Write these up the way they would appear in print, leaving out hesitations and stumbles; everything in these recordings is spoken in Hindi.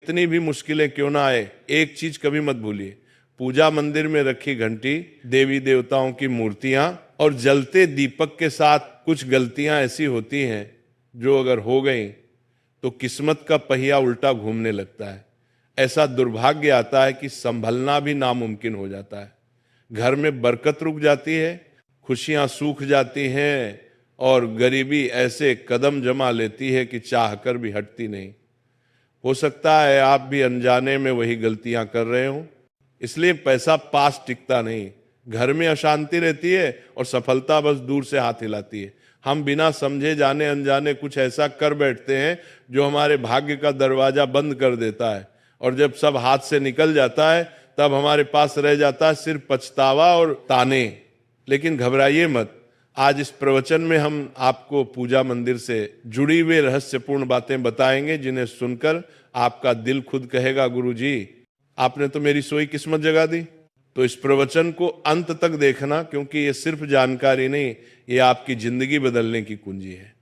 इतनी भी मुश्किलें क्यों ना आए, एक चीज कभी मत भूलिए, पूजा मंदिर में रखी घंटी, देवी देवताओं की मूर्तियां और जलते दीपक के साथ कुछ गलतियां ऐसी होती हैं जो अगर हो गई तो किस्मत का पहिया उल्टा घूमने लगता है। ऐसा दुर्भाग्य आता है कि संभलना भी नामुमकिन हो जाता है। घर में बरकत रुक जाती है, खुशियां सूख जाती हैं और गरीबी ऐसे कदम जमा लेती है कि चाहकर भी हटती नहीं। हो सकता है आप भी अनजाने में वही गलतियां कर रहे हो, इसलिए पैसा पास टिकता नहीं, घर में अशांति रहती है और सफलता बस दूर से हाथ हिलाती है। हम बिना समझे जाने अनजाने कुछ ऐसा कर बैठते हैं जो हमारे भाग्य का दरवाजा बंद कर देता है, और जब सब हाथ से निकल जाता है तब हमारे पास रह जाता है सिर्फ पछतावा और ताने। लेकिन घबराइए मत, आज इस प्रवचन में हम आपको पूजा मंदिर से जुड़ी हुई रहस्यपूर्ण बातें बताएंगे जिन्हें सुनकर आपका दिल खुद कहेगा, गुरुजी आपने तो मेरी सोई किस्मत जगा दी। तो इस प्रवचन को अंत तक देखना, क्योंकि ये सिर्फ जानकारी नहीं, ये आपकी जिंदगी बदलने की कुंजी है।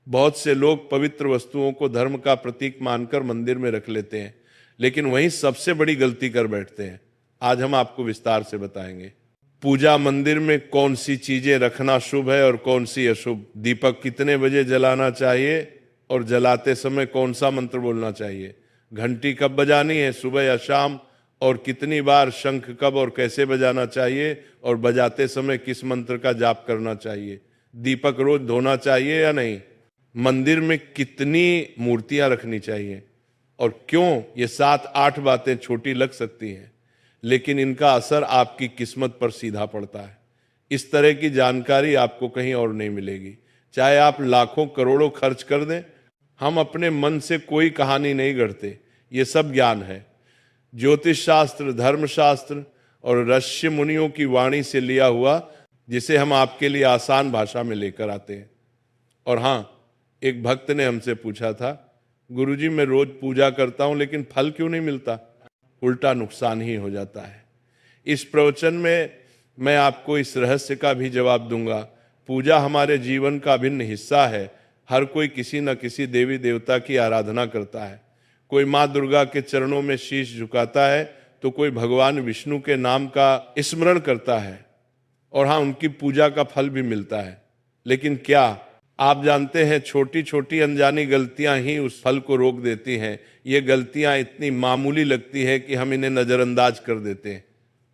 बहुत से लोग पवित्र वस्तुओं को धर्म का प्रतीक मानकर मंदिर में रख लेते हैं, लेकिन वहीं सबसे बड़ी गलती कर बैठते हैं। आज हम आपको विस्तार से बताएंगे पूजा मंदिर में कौन सी चीजें रखना शुभ है और कौन सी अशुभ, दीपक कितने बजे जलाना चाहिए और जलाते समय कौन सा मंत्र बोलना चाहिए, घंटी कब बजानी है, सुबह या शाम, और कितनी बार, शंख कब और कैसे बजाना चाहिए, और बजाते समय किस मंत्र का जाप करना चाहिए, दीपक रोज धोना चाहिए या नहीं, मंदिर में कितनी मूर्तियां रखनी चाहिए और क्यों। ये 7-8 बातें छोटी लग सकती हैं, लेकिन इनका असर आपकी किस्मत पर सीधा पड़ता है। इस तरह की जानकारी आपको कहीं और नहीं मिलेगी, चाहे आप लाखों करोड़ों खर्च कर दें। हम अपने मन से कोई कहानी नहीं गढ़ते, ये सब ज्ञान है। ज्योतिष शास्त्र, धर्मशास्त्र और ऋषि मुनियों की वाणी से लिया हुआ, जिसे हम आपके लिए आसान भाषा में लेकर आते हैं। और हाँ, एक भक्त ने हमसे पूछा था, गुरुजी मैं रोज पूजा करता हूं लेकिन फल क्यों नहीं मिलता, उल्टा नुकसान ही हो जाता है। इस प्रवचन में मैं आपको इस रहस्य का भी जवाब दूंगा। पूजा हमारे जीवन का अभिन्न हिस्सा है। हर कोई किसी न किसी देवी देवता की आराधना करता है। कोई माँ दुर्गा के चरणों में शीश झुकाता है तो कोई भगवान विष्णु के नाम का स्मरण करता है, और हाँ, उनकी पूजा का फल भी मिलता है। लेकिन क्या आप जानते हैं, छोटी छोटी अनजानी गलतियां ही उस फल को रोक देती हैं। ये गलतियां इतनी मामूली लगती है कि हम इन्हें नजरअंदाज कर देते हैं,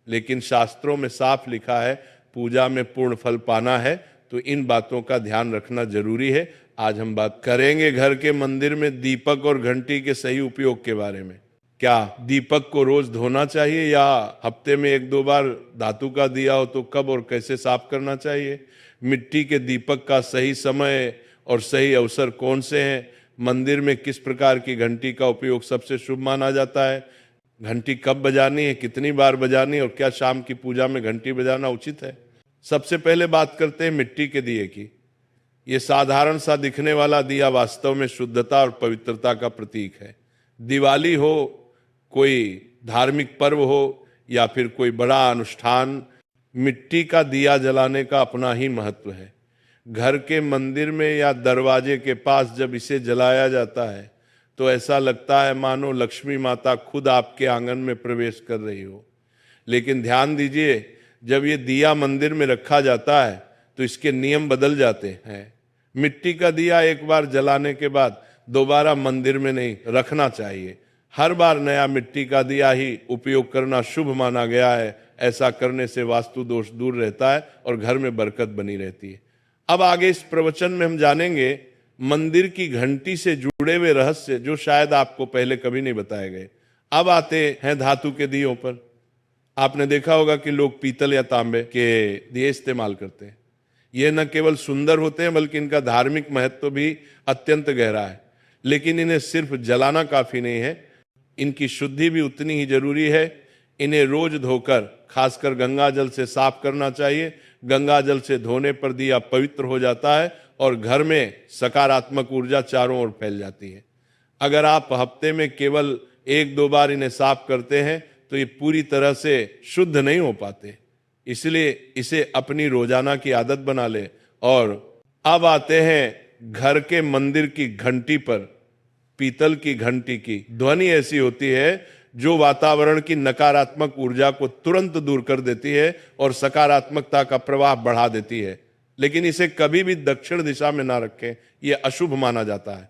लेकिन शास्त्रों में साफ लिखा है पूजा में पूर्ण फल पाना है, तो इन बातों का ध्यान रखना जरूरी है। आज हम बात करेंगे घर के मंदिर में दीपक और घंटी के सही उपयोग के बारे में। क्या दीपक को रोज धोना चाहिए या हफ्ते में 1-2 बार धातु का दिया हो तो कब और कैसे साफ करना चाहिए, मिट्टी के दीपक का सही समय और सही अवसर कौन से हैं, मंदिर में किस प्रकार की घंटी का उपयोग सबसे शुभ माना जाता है, घंटी कब बजानी है, कितनी बार बजानी है, और क्या शाम की पूजा में घंटी बजाना उचित है। सबसे पहले बात करते हैं मिट्टी के दिए की। ये साधारण सा दिखने वाला दिया वास्तव में शुद्धता और पवित्रता का प्रतीक है। दिवाली हो, कोई धार्मिक पर्व हो या फिर कोई बड़ा अनुष्ठान, मिट्टी का दिया जलाने का अपना ही महत्व है। घर के मंदिर में या दरवाजे के पास जब इसे जलाया जाता है तो ऐसा लगता है मानो लक्ष्मी माता खुद आपके आंगन में प्रवेश कर रही हो। लेकिन ध्यान दीजिए, जब ये दिया मंदिर में रखा जाता है तो इसके नियम बदल जाते हैं। मिट्टी का दिया एक बार जलाने के बाद दोबारा मंदिर में नहीं रखना चाहिए। हर बार नया मिट्टी का दिया ही उपयोग करना शुभ माना गया है। ऐसा करने से वास्तु दोष दूर रहता है और घर में बरकत बनी रहती है। अब आगे इस प्रवचन में हम जानेंगे मंदिर की घंटी से जुड़े हुए रहस्य जो शायद आपको पहले कभी नहीं बताए गए। अब आते हैं धातु के दियों पर। आपने देखा होगा कि लोग पीतल या तांबे के दिए इस्तेमाल करते हैं। ये न केवल सुंदर होते हैं बल्कि इनका धार्मिक महत्व भी अत्यंत गहरा है। लेकिन इन्हें सिर्फ जलाना काफी नहीं है, इनकी शुद्धि भी उतनी ही जरूरी है। इन्हें रोज धोकर, खासकर गंगा जल से साफ करना चाहिए। गंगा जल से धोने पर दिया पवित्र हो जाता है और घर में सकारात्मक ऊर्जा चारों ओर फैल जाती है। अगर आप हफ्ते में केवल 1-2 बार इन्हें साफ करते हैं तो ये पूरी तरह से शुद्ध नहीं हो पाते, इसलिए इसे अपनी रोजाना की आदत बना ले। और अब आते हैं घर के मंदिर की घंटी पर। पीतल की घंटी की ध्वनि ऐसी होती है जो वातावरण की नकारात्मक ऊर्जा को तुरंत दूर कर देती है और सकारात्मकता का प्रवाह बढ़ा देती है। लेकिन इसे कभी भी दक्षिण दिशा में ना रखें, यह अशुभ माना जाता है।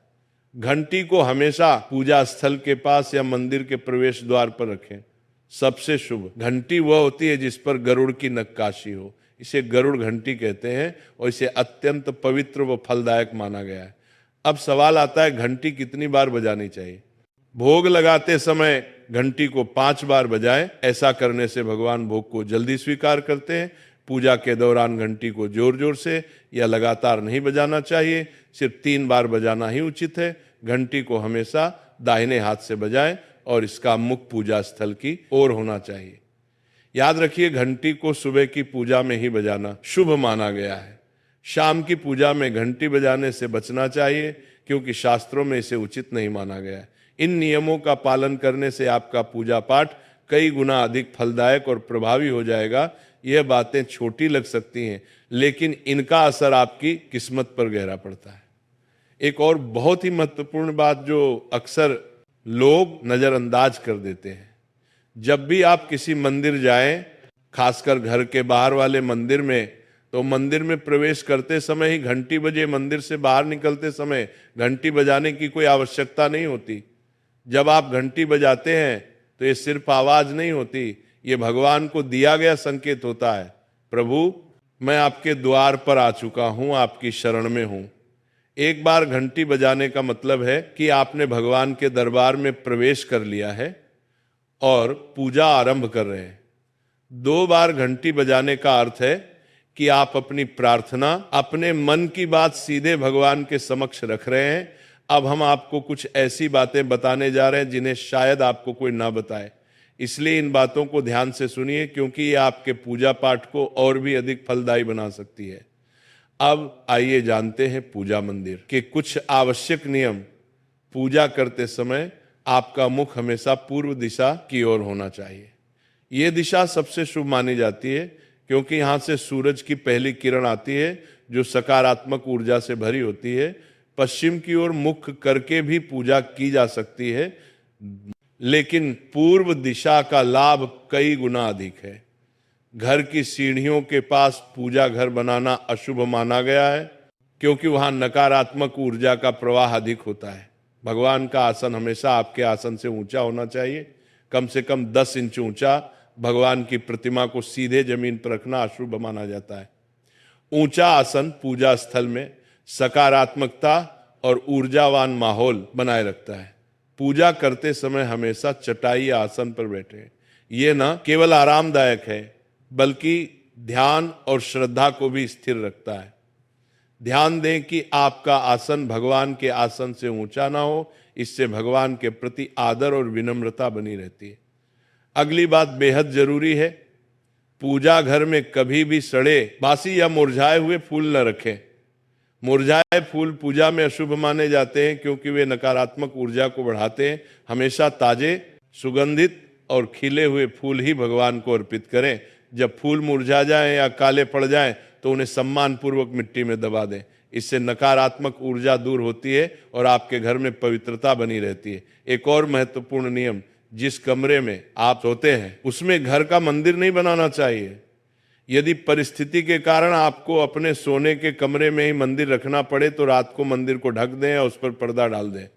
घंटी को हमेशा पूजा स्थल के पास या मंदिर के प्रवेश द्वार पर रखें। सबसे शुभ घंटी वह होती है जिस पर गरुड़ की नक्काशी हो, इसे गरुड़ घंटी कहते हैं और इसे अत्यंत पवित्र व फलदायक माना गया है। अब सवाल आता है, घंटी कितनी बार बजानी चाहिए? भोग लगाते समय घंटी को 5 बार बजाएं। ऐसा करने से भगवान भोग को जल्दी स्वीकार करते हैं। पूजा के दौरान घंटी को जोर जोर से या लगातार नहीं बजाना चाहिए, सिर्फ 3 बार बजाना ही उचित है। घंटी को हमेशा दाहिने हाथ से बजाएं और इसका मुख पूजा स्थल की ओर होना चाहिए। याद रखिए, घंटी को सुबह की पूजा में ही बजाना शुभ माना गया है। शाम की पूजा में घंटी बजाने से बचना चाहिए क्योंकि शास्त्रों में इसे उचित नहीं माना गया है। इन नियमों का पालन करने से आपका पूजा पाठ कई गुना अधिक फलदायक और प्रभावी हो जाएगा। यह बातें छोटी लग सकती हैं, लेकिन इनका असर आपकी किस्मत पर गहरा पड़ता है। एक और बहुत ही महत्वपूर्ण बात जो अक्सर लोग नजरअंदाज कर देते हैं, जब भी आप किसी मंदिर जाएं, खासकर घर के बाहर वाले मंदिर में, तो मंदिर में प्रवेश करते समय ही घंटी बजे, मंदिर से बाहर निकलते समय घंटी बजाने की कोई आवश्यकता नहीं होती। जब आप घंटी बजाते हैं तो ये सिर्फ आवाज नहीं होती, ये भगवान को दिया गया संकेत होता है, प्रभु मैं आपके द्वार पर आ चुका हूं, आपकी शरण में हूं। एक बार घंटी बजाने का मतलब है कि आपने भगवान के दरबार में प्रवेश कर लिया है और पूजा आरंभ कर रहे हैं। 2 बार घंटी बजाने का अर्थ है कि आप अपनी प्रार्थना, अपने मन की बात सीधे भगवान के समक्ष रख रहे हैं। अब हम आपको कुछ ऐसी बातें बताने जा रहे हैं जिन्हें शायद आपको कोई ना बताए, इसलिए इन बातों को ध्यान से सुनिए क्योंकि ये आपके पूजा पाठ को और भी अधिक फलदायी बना सकती है। अब आइए जानते हैं पूजा मंदिर के कुछ आवश्यक नियम। पूजा करते समय आपका मुख हमेशा पूर्व दिशा की ओर होना चाहिए। ये दिशा सबसे शुभ मानी जाती है क्योंकि यहाँ से सूरज की पहली किरण आती है जो सकारात्मक ऊर्जा से भरी होती है। पश्चिम की ओर मुख करके भी पूजा की जा सकती है, लेकिन पूर्व दिशा का लाभ कई गुना अधिक है। घर की सीढ़ियों के पास पूजा घर बनाना अशुभ माना गया है क्योंकि वहां नकारात्मक ऊर्जा का प्रवाह अधिक होता है। भगवान का आसन हमेशा आपके आसन से ऊंचा होना चाहिए, कम से कम 10 इंच ऊंचा। भगवान की प्रतिमा को सीधे जमीन पर रखना अशुभ माना जाता है। ऊंचा आसन पूजा स्थल में सकारात्मकता और ऊर्जावान माहौल बनाए रखता है। पूजा करते समय हमेशा चटाई या आसन पर बैठे। ये न केवल आरामदायक है बल्कि ध्यान और श्रद्धा को भी स्थिर रखता है। ध्यान दें कि आपका आसन भगवान के आसन से ऊंचा ना हो, इससे भगवान के प्रति आदर और विनम्रता बनी रहती है। अगली बात बेहद जरूरी है, पूजा घर में कभी भी सड़े, बासी या मुरझाए हुए फूल न रखें। मुरझाए फूल पूजा में अशुभ माने जाते हैं क्योंकि वे नकारात्मक ऊर्जा को बढ़ाते हैं। हमेशा ताजे, सुगंधित और खिले हुए फूल ही भगवान को अर्पित करें। जब फूल मुरझा जाएं या काले पड़ जाएं तो उन्हें सम्मान पूर्वक मिट्टी में दबा दें। इससे नकारात्मक ऊर्जा दूर होती है और आपके घर में पवित्रता बनी रहती है। एक और महत्वपूर्ण नियम, जिस कमरे में आप सोते हैं उसमें घर का मंदिर नहीं बनाना चाहिए। यदि परिस्थिति के कारण आपको अपने सोने के कमरे में ही मंदिर रखना पड़े तो रात को मंदिर को ढक दें या उस पर पर्दा डाल दें।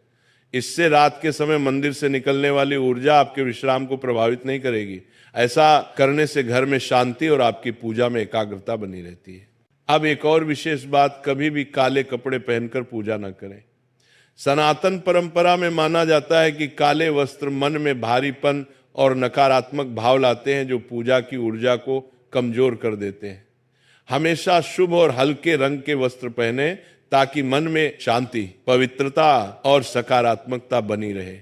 इससे रात के समय मंदिर से निकलने वाली ऊर्जा आपके विश्राम को प्रभावित नहीं करेगी। ऐसा करने से घर में शांति और आपकी पूजा में एकाग्रता बनी रहती है। अब एक और विशेष बात, कभी भी काले कपड़े पहनकर पूजा न करें। सनातन परंपरा में माना जाता है कि काले वस्त्र मन में भारीपन और नकारात्मक भाव लाते हैं जो पूजा की ऊर्जा को कमजोर कर देते हैं। हमेशा शुभ और हल्के रंग के वस्त्र पहने ताकि मन में शांति, पवित्रता और सकारात्मकता बनी रहे।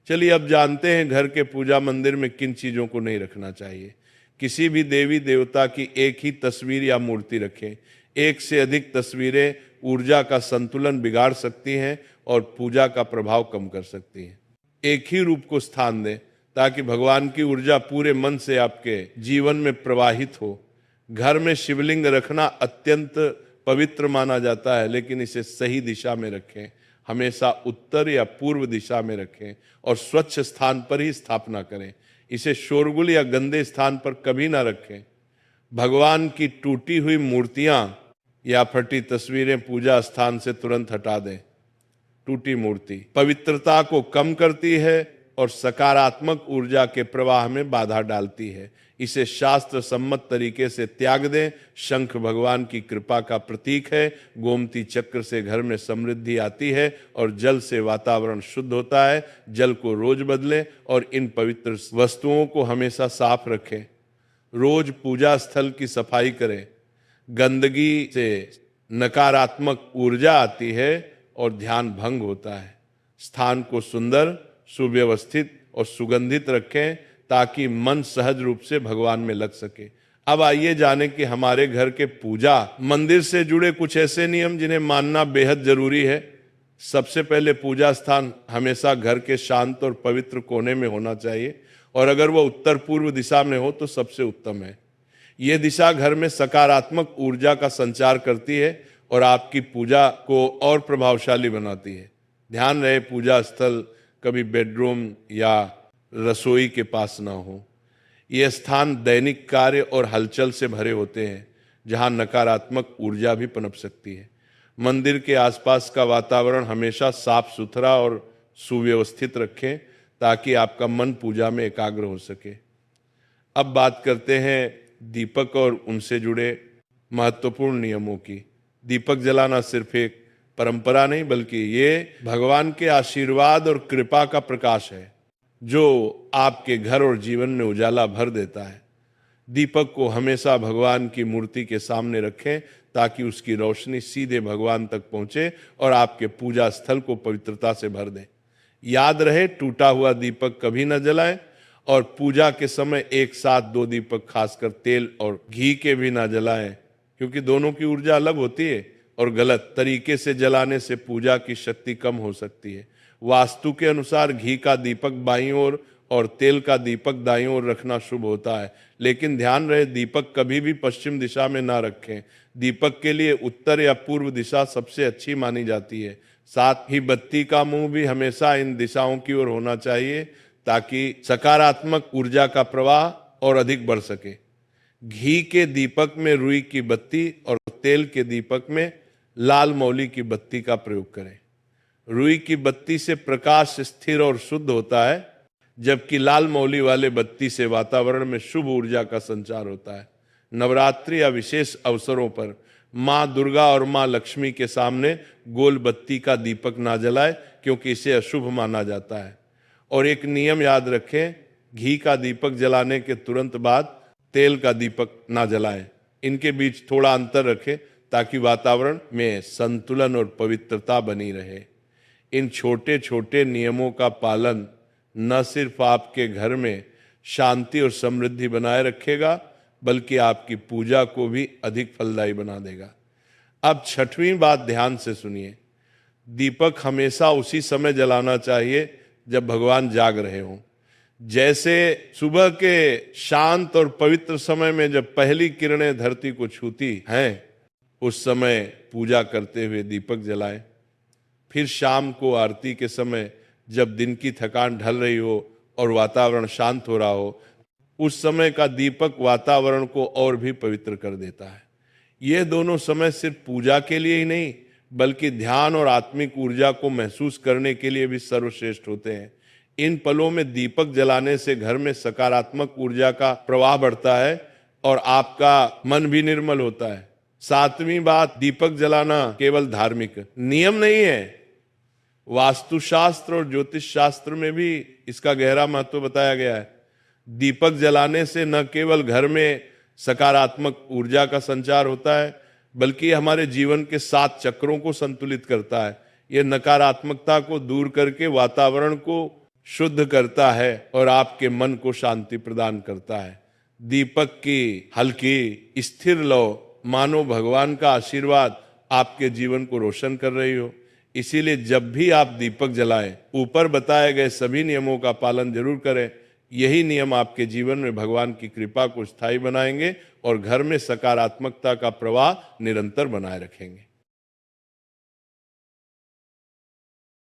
चलिए अब जानते हैं घर के पूजा मंदिर में किन चीजों को नहीं रखना चाहिए। किसी भी देवी देवता की एक ही तस्वीर या मूर्ति रखें। एक से अधिक तस्वीरें ऊर्जा का संतुलन बिगाड़ सकती हैं और पूजा का प्रभाव कम कर सकती हैं। एक ही रूप को स्थान दें ताकि भगवान की ऊर्जा पूरे मन से आपके जीवन में प्रवाहित हो। घर में शिवलिंग रखना अत्यंत पवित्र माना जाता है, लेकिन इसे सही दिशा में रखें। हमेशा उत्तर या पूर्व दिशा में रखें और स्वच्छ स्थान पर ही स्थापना करें। इसे शोरगुल या गंदे स्थान पर कभी ना रखें। भगवान की टूटी हुई मूर्तियां या फटी तस्वीरें पूजा स्थान से तुरंत हटा दें। टूटी मूर्ति पवित्रता को कम करती है और सकारात्मक ऊर्जा के प्रवाह में बाधा डालती है। इसे शास्त्र सम्मत तरीके से त्याग दें। शंख भगवान की कृपा का प्रतीक है। गोमती चक्र से घर में समृद्धि आती है और जल से वातावरण शुद्ध होता है। जल को रोज बदलें और इन पवित्र वस्तुओं को हमेशा साफ रखें। रोज पूजा स्थल की सफाई करें। गंदगी से नकारात्मक ऊर्जा आती है और ध्यान भंग होता है। स्थान को सुंदर, सुव्यवस्थित और सुगंधित रखें ताकि मन सहज रूप से भगवान में लग सके। अब आइए जानें कि हमारे घर के पूजा मंदिर से जुड़े कुछ ऐसे नियम जिन्हें मानना बेहद जरूरी है। सबसे पहले, पूजा स्थान हमेशा घर के शांत और पवित्र कोने में होना चाहिए और अगर वह उत्तर पूर्व दिशा में हो तो सबसे उत्तम है। यह दिशा घर में सकारात्मक ऊर्जा का संचार करती है और आपकी पूजा को और प्रभावशाली बनाती है। ध्यान रहे, पूजा स्थल कभी बेडरूम या रसोई के पास ना हो। यह स्थान दैनिक कार्य और हलचल से भरे होते हैं जहां नकारात्मक ऊर्जा भी पनप सकती है। मंदिर के आसपास का वातावरण हमेशा साफ सुथरा और सुव्यवस्थित रखें ताकि आपका मन पूजा में एकाग्र हो सके। अब बात करते हैं दीपक और उनसे जुड़े महत्वपूर्ण नियमों की। दीपक जलाना सिर्फ एक परंपरा नहीं बल्कि ये भगवान के आशीर्वाद और कृपा का प्रकाश है जो आपके घर और जीवन में उजाला भर देता है। दीपक को हमेशा भगवान की मूर्ति के सामने रखें ताकि उसकी रोशनी सीधे भगवान तक पहुंचे और आपके पूजा स्थल को पवित्रता से भर दे। याद रहे, टूटा हुआ दीपक कभी न जलाएं और पूजा के समय एक साथ 2 दीपक, खासकर तेल और घी के भी ना जलाएं क्योंकि दोनों की ऊर्जा अलग होती है और गलत तरीके से जलाने से पूजा की शक्ति कम हो सकती है। वास्तु के अनुसार घी का दीपक बाईं ओर और तेल का दीपक दाईं ओर रखना शुभ होता है, लेकिन ध्यान रहे दीपक कभी भी पश्चिम दिशा में ना रखें। दीपक के लिए उत्तर या पूर्व दिशा सबसे अच्छी मानी जाती है। साथ ही बत्ती का मुंह भी हमेशा इन दिशाओं की ओर होना चाहिए ताकि सकारात्मक ऊर्जा का प्रवाह और अधिक बढ़ सके। घी के दीपक में रुई की बत्ती और तेल के दीपक में लाल मौली की बत्ती का प्रयोग करें। रुई की बत्ती से प्रकाश स्थिर और शुद्ध होता है जबकि लाल मौली वाले बत्ती से वातावरण में शुभ ऊर्जा का संचार होता है। नवरात्रि या विशेष अवसरों पर माँ दुर्गा और माँ लक्ष्मी के सामने गोल बत्ती का दीपक ना जलाए क्योंकि इसे अशुभ माना जाता है। और एक नियम याद रखें, घी का दीपक जलाने के तुरंत बाद तेल का दीपक ना जलाएं। इनके बीच थोड़ा अंतर रखें ताकि वातावरण में संतुलन और पवित्रता बनी रहे। इन छोटे छोटे नियमों का पालन न सिर्फ आपके घर में शांति और समृद्धि बनाए रखेगा बल्कि आपकी पूजा को भी अधिक फलदायी बना देगा। अब छठवीं बात ध्यान से सुनिए। दीपक हमेशा उसी समय जलाना चाहिए जब भगवान जाग रहे हों। जैसे सुबह के शांत और पवित्र समय में जब पहली किरणें धरती को छूती हैं, उस समय पूजा करते हुए दीपक जलाएं। फिर शाम को आरती के समय जब दिन की थकान ढल रही हो और वातावरण शांत हो रहा हो, उस समय का दीपक वातावरण को और भी पवित्र कर देता है। ये दोनों समय सिर्फ पूजा के लिए ही नहीं बल्कि ध्यान और आत्मिक ऊर्जा को महसूस करने के लिए भी सर्वश्रेष्ठ होते हैं। इन पलों में दीपक जलाने से घर में सकारात्मक ऊर्जा का प्रवाह बढ़ता है और आपका मन भी निर्मल होता है। सातवीं बात, दीपक जलाना केवल धार्मिक नियम नहीं है, वास्तुशास्त्र और ज्योतिष शास्त्र में भी इसका गहरा महत्व बताया गया है। दीपक जलाने से न केवल घर में सकारात्मक ऊर्जा का संचार होता है बल्कि हमारे जीवन के 7 चक्रों को संतुलित करता है। यह नकारात्मकता को दूर करके वातावरण को शुद्ध करता है और आपके मन को शांति प्रदान करता है। दीपक की हल्की स्थिर लौ मानो भगवान का आशीर्वाद आपके जीवन को रोशन कर रही हो। इसीलिए जब भी आप दीपक जलाएं, ऊपर बताए गए सभी नियमों का पालन जरूर करें। यही नियम आपके जीवन में भगवान की कृपा को स्थायी बनाएंगे और घर में सकारात्मकता का प्रवाह निरंतर बनाए रखेंगे।